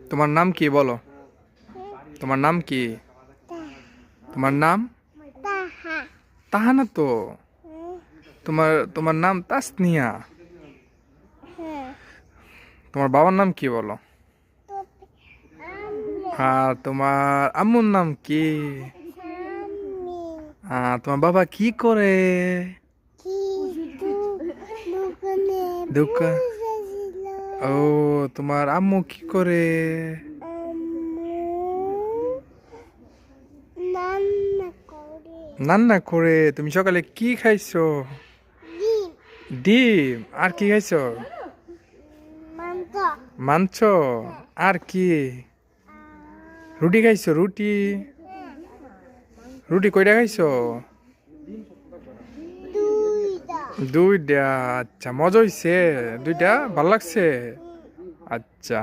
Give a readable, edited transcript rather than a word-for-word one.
তোমার নাম কি বলো? তোমার নাম কি? তোমার নাম তাহানা তো। তোমার তোমার নাম তাসনিয়া। তোমার বাবার নাম কি বলো? আর তোমার আম্মুর নাম কি? তোমার বাবা কি করে? দোকান। ও, তোমার আম্মু কি করে? রান্না করে। তুমি সকালে কি খাইছো? ডিম। আর কি খাইছো? মাংস। আর কি? রুটি খাইছো? রুটি। রুটি কয়টা খাইছো? দুইটা। আচ্ছা, মজা হইছে? দুইটা ভাল লাগছে? আচ্ছা।